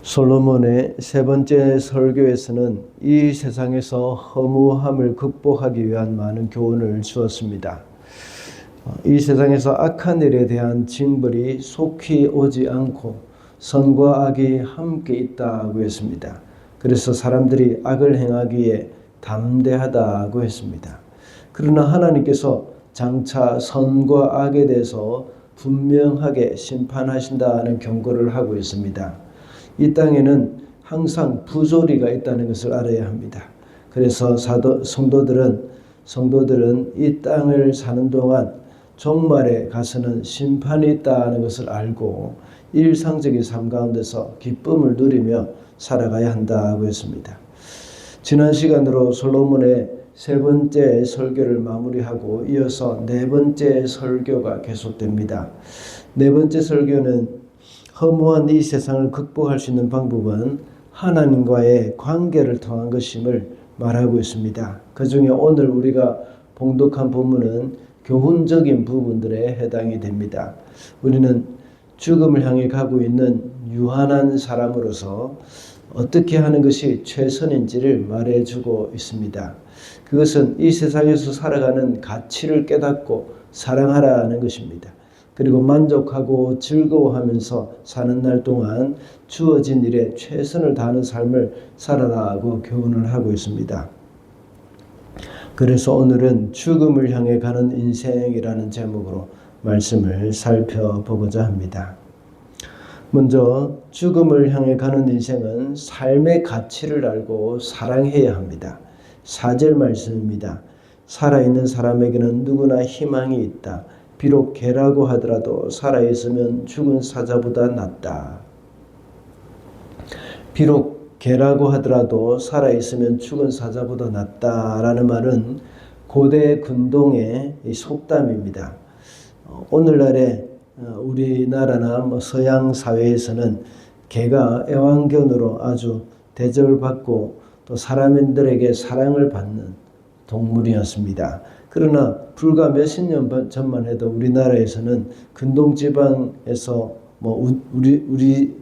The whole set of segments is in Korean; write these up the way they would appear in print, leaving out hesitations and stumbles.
솔로몬의 세 번째 설교에서는 이 세상에서 허무함을 극복하기 위한 많은 교훈을 주었습니다. 이 세상에서 악한 일에 대한 징벌이 속히 오지 않고 선과 악이 함께 있다고 했습니다. 그래서 사람들이 악을 행하기에 담대하다고 했습니다. 그러나 하나님께서 장차 선과 악에 대해서 분명하게 심판하신다는 경고를 하고 있습니다. 이 땅에는 항상 부조리가 있다는 것을 알아야 합니다. 그래서 성도들은 이 땅을 사는 동안 종말에 가서는 심판이 있다는 것을 알고 일상적인 삶 가운데서 기쁨을 누리며 살아가야 한다고 했습니다. 지난 시간으로 솔로몬의 세 번째 설교를 마무리하고 이어서 네 번째 설교가 계속됩니다. 네 번째 설교는 허무한 이 세상을 극복할 수 있는 방법은 하나님과의 관계를 통한 것임을 말하고 있습니다. 그 중에 오늘 우리가 봉독한 본문은 교훈적인 부분들에 해당이 됩니다. 우리는 죽음을 향해 가고 있는 유한한 사람으로서 어떻게 하는 것이 최선인지를 말해주고 있습니다. 그것은 이 세상에서 살아가는 가치를 깨닫고 사랑하라는 것입니다. 그리고 만족하고 즐거워하면서 사는 날 동안 주어진 일에 최선을 다하는 삶을 살아라고 교훈을 하고 있습니다. 그래서 오늘은 죽음을 향해 가는 인생이라는 제목으로 말씀을 살펴보고자 합니다. 먼저 죽음을 향해 가는 인생은 삶의 가치를 알고 사랑해야 합니다. 4절 말씀입니다. 살아있는 사람에게는 누구나 희망이 있다. 비록 개라고 하더라도 살아있으면 죽은 사자보다 낫다. 비록 개라고 하더라도 살아있으면 죽은 사자보다 낫다라는 말은 고대 근동의 속담입니다. 오늘날의 우리나라나 서양 사회에서는 개가 애완견으로 아주 대접을 받고 또 사람들에게 사랑을 받는 동물이었습니다. 그러나 불과 몇십 년 전만 해도 우리나라에서는 근동지방에서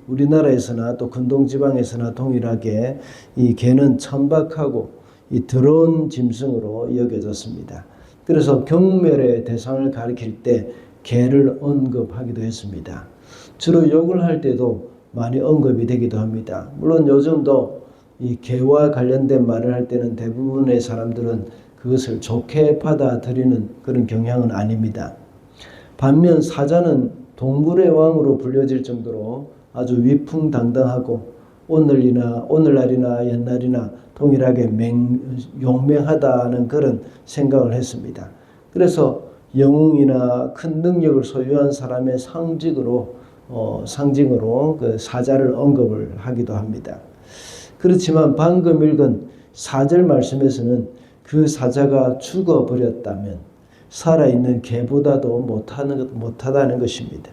우리나라에서나 또 근동지방에서나 동일하게 이 개는 천박하고 이 더러운 짐승으로 여겨졌습니다. 그래서 경멸의 대상을 가리킬 때 개를 언급하기도 했습니다. 주로 욕을 할 때도 많이 언급이 되기도 합니다. 물론 요즘도 이 개와 관련된 말을 할 때는 대부분의 사람들은 그것을 좋게 받아들이는 그런 경향은 아닙니다. 반면 사자는 동물의 왕으로 불려질 정도로 아주 위풍당당하고 오늘날이나 옛날이나 동일하게 용맹하다는 그런 생각을 했습니다. 그래서 영웅이나 큰 능력을 소유한 사람의 상징으로 그 사자를 언급을 하기도 합니다. 그렇지만 방금 읽은 4절 말씀에서는 그 사자가 죽어버렸다면 살아있는 개보다도 못하다는 것입니다.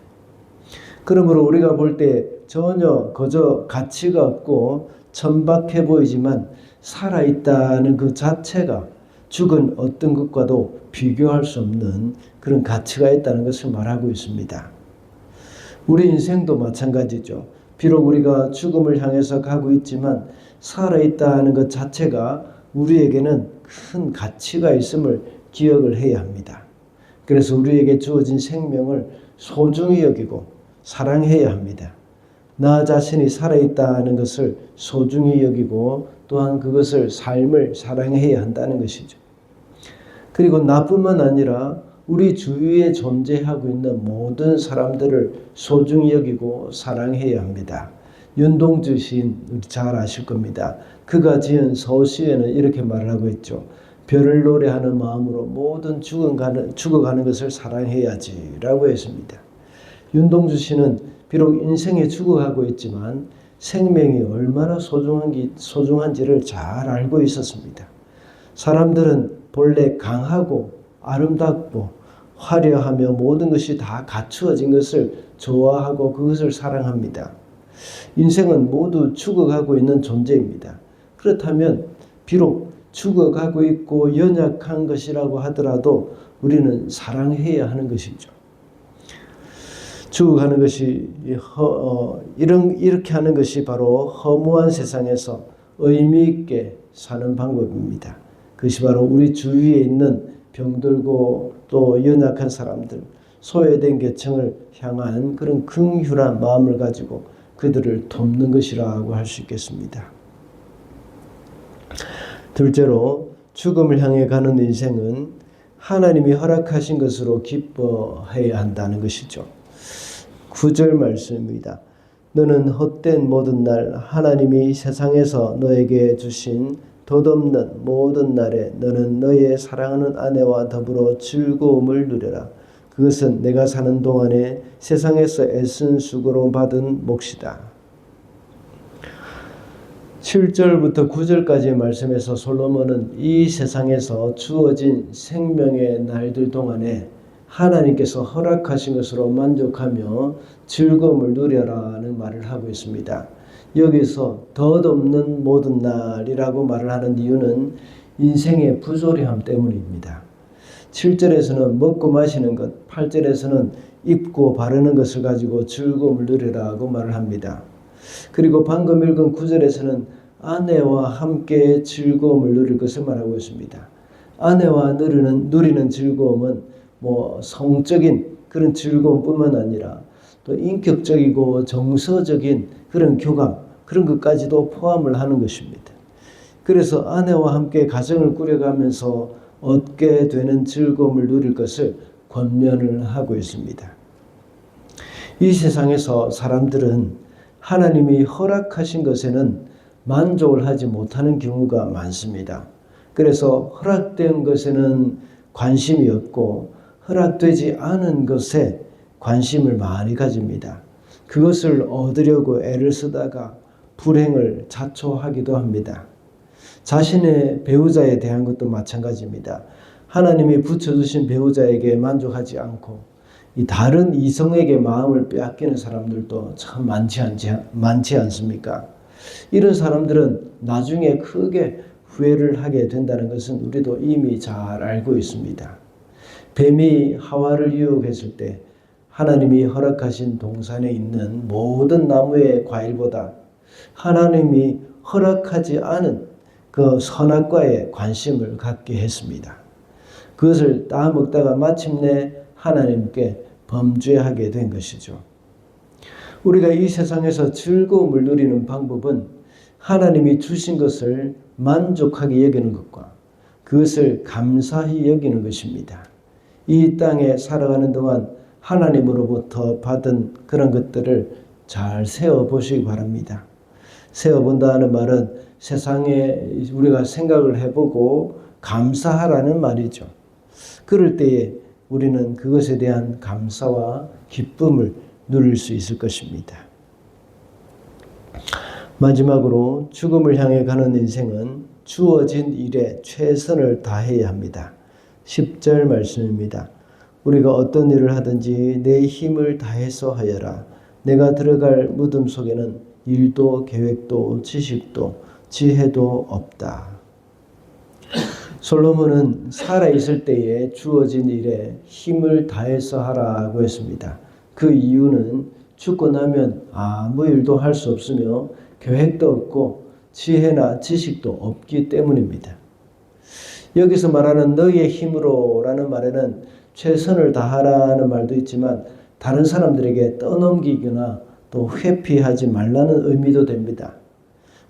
그러므로 우리가 볼 때 전혀 그저 가치가 없고 천박해 보이지만 살아있다는 그 자체가 죽은 어떤 것과도 비교할 수 없는 그런 가치가 있다는 것을 말하고 있습니다. 우리 인생도 마찬가지죠. 비록 우리가 죽음을 향해서 가고 있지만 살아있다는 것 자체가 우리에게는 큰 가치가 있음을 기억을 해야 합니다. 그래서 우리에게 주어진 생명을 소중히 여기고 사랑해야 합니다. 나 자신이 살아있다는 것을 소중히 여기고 또한 그것을 삶을 사랑해야 한다는 것이죠. 그리고 나뿐만 아니라 우리 주위에 존재하고 있는 모든 사람들을 소중히 여기고 사랑해야 합니다. 윤동주 시인 잘 아실 겁니다. 그가 지은 서시에는 이렇게 말을 하고 있죠. 별을 노래하는 마음으로 모든 죽어가는 것을 사랑해야지 라고 했습니다. 윤동주 씨는 비록 인생에 죽어가고 있지만 생명이 얼마나 소중한지를 잘 알고 있었습니다. 사람들은 본래 강하고 아름답고 화려하며 모든 것이 다 갖추어진 것을 좋아하고 그것을 사랑합니다. 인생은 모두 죽어가고 있는 존재입니다. 그렇다면 비록 죽어가고 있고 연약한 것이라고 하더라도 우리는 사랑해야 하는 것이죠. 죽어가는 것이 이렇게 하는 것이 바로 허무한 세상에서 의미 있게 사는 방법입니다. 그것이 바로 우리 주위에 있는 병들고 또 연약한 사람들, 소외된 계층을 향한 그런 긍휼한 마음을 가지고 그들을 돕는 것이라고 할 수 있겠습니다. 둘째로 죽음을 향해 가는 인생은 하나님이 허락하신 것으로 기뻐해야 한다는 것이죠. 9절 말씀입니다. 너는 헛된 모든 날 하나님이 세상에서 너에게 주신 덧없는 모든 날에 너는 너의 사랑하는 아내와 더불어 즐거움을 누려라. 그것은 내가 사는 동안에 세상에서 애쓴 수고로 받은 몫이다. 7절부터 9절까지의 말씀에서 솔로몬은 이 세상에서 주어진 생명의 날들 동안에 하나님께서 허락하신 것으로 만족하며 즐거움을 누려라는 말을 하고 있습니다. 여기서 덧없는 모든 날이라고 말을 하는 이유는 인생의 부조리함 때문입니다. 7절에서는 먹고 마시는 것, 8절에서는 입고 바르는 것을 가지고 즐거움을 누리라고 말을 합니다. 그리고 방금 읽은 9절에서는 아내와 함께 즐거움을 누릴 것을 말하고 있습니다. 아내와 누리는 즐거움은 성적인 그런 즐거움뿐만 아니라 또 인격적이고 정서적인 그런 교감, 그런 것까지도 포함을 하는 것입니다. 그래서 아내와 함께 가정을 꾸려가면서 얻게 되는 즐거움을 누릴 것을 권면을 하고 있습니다. 이 세상에서 사람들은 하나님이 허락하신 것에는 만족을 하지 못하는 경우가 많습니다. 그래서 허락된 것에는 관심이 없고 허락되지 않은 것에 관심을 많이 가집니다. 그것을 얻으려고 애를 쓰다가 불행을 자초하기도 합니다. 자신의 배우자에 대한 것도 마찬가지입니다. 하나님이 붙여주신 배우자에게 만족하지 않고 이 다른 이성에게 마음을 빼앗기는 사람들도 참 많지 않습니까? 이런 사람들은 나중에 크게 후회를 하게 된다는 것은 우리도 이미 잘 알고 있습니다. 뱀이 하와를 유혹했을 때 하나님이 허락하신 동산에 있는 모든 나무의 과일보다 하나님이 허락하지 않은 그 선악과에 관심을 갖게 했습니다. 그것을 따먹다가 마침내 하나님께 범죄하게 된 것이죠. 우리가 이 세상에서 즐거움을 누리는 방법은 하나님이 주신 것을 만족하게 여기는 것과 그것을 감사히 여기는 것입니다. 이 땅에 살아가는 동안 하나님으로부터 받은 그런 것들을 잘 세어보시기 바랍니다. 세어본다는 말은 세상에 우리가 생각을 해보고 감사하라는 말이죠. 그럴 때에 우리는 그것에 대한 감사와 기쁨을 누릴 수 있을 것입니다. 마지막으로 죽음을 향해 가는 인생은 주어진 일에 최선을 다해야 합니다. 10절 말씀입니다. 우리가 어떤 일을 하든지 내 힘을 다해서 하여라. 내가 들어갈 무덤 속에는 일도 계획도 지식도 지혜도 없다. 솔로몬은 살아있을 때에 주어진 일에 힘을 다해서 하라고 했습니다. 그 이유는 죽고 나면 아무 일도 할 수 없으며 계획도 없고 지혜나 지식도 없기 때문입니다. 여기서 말하는 너의 힘으로라는 말에는 최선을 다하라는 말도 있지만 다른 사람들에게 떠넘기거나 또 회피하지 말라는 의미도 됩니다.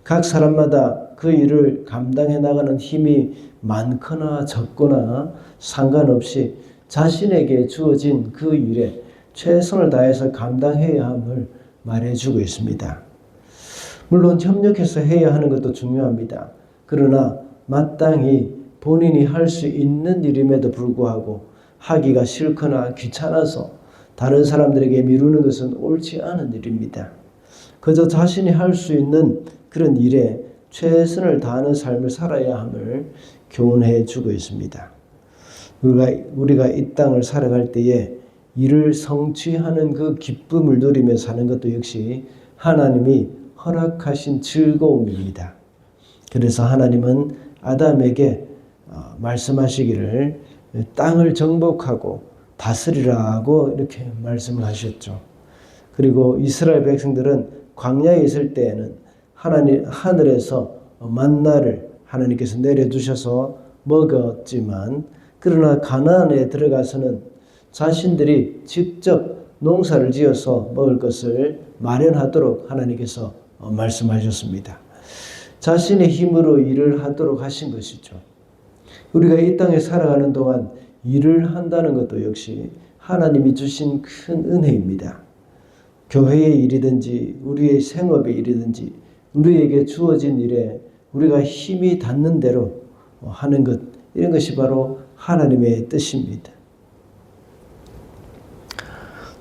각 사람마다 그 일을 감당해 나가는 힘이 많거나 적거나 상관없이 자신에게 주어진 그 일에 최선을 다해서 감당해야 함을 말해주고 있습니다. 물론 협력해서 해야 하는 것도 중요합니다. 그러나 마땅히 본인이 할 수 있는 일임에도 불구하고 하기가 싫거나 귀찮아서 다른 사람들에게 미루는 것은 옳지 않은 일입니다. 그저 자신이 할 수 있는 그런 일에 최선을 다하는 삶을 살아야 함을 교훈해 주고 있습니다. 우리가 이 땅을 살아갈 때에 일을 성취하는 그 기쁨을 누리며 사는 것도 역시 하나님이 허락하신 즐거움입니다. 그래서 하나님은 아담에게 말씀하시기를 땅을 정복하고 다스리라고 이렇게 말씀을 하셨죠. 그리고 이스라엘 백성들은 광야에 있을 때에는 하늘에서 만나를 하나님께서 내려주셔서 먹었지만, 그러나 가나안에 들어가서는 자신들이 직접 농사를 지어서 먹을 것을 마련하도록 하나님께서 말씀하셨습니다. 자신의 힘으로 일을 하도록 하신 것이죠. 우리가 이 땅에 살아가는 동안 일을 한다는 것도 역시 하나님이 주신 큰 은혜입니다. 교회의 일이든지 우리의 생업의 일이든지 우리에게 주어진 일에 우리가 힘이 닿는 대로 하는 것, 이런 것이 바로 하나님의 뜻입니다.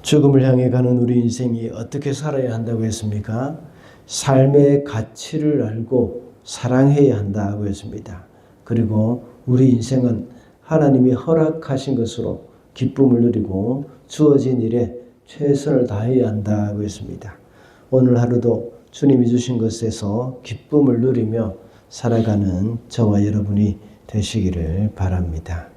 죽음을 향해 가는 우리 인생이 어떻게 살아야 한다고 했습니까? 삶의 가치를 알고 사랑해야 한다고 했습니다. 그리고 우리 인생은 하나님이 허락하신 것으로 기쁨을 누리고 주어진 일에 최선을 다해야 한다고 했습니다. 오늘 하루도 주님이 주신 것에서 기쁨을 누리며 살아가는 저와 여러분이 되시기를 바랍니다.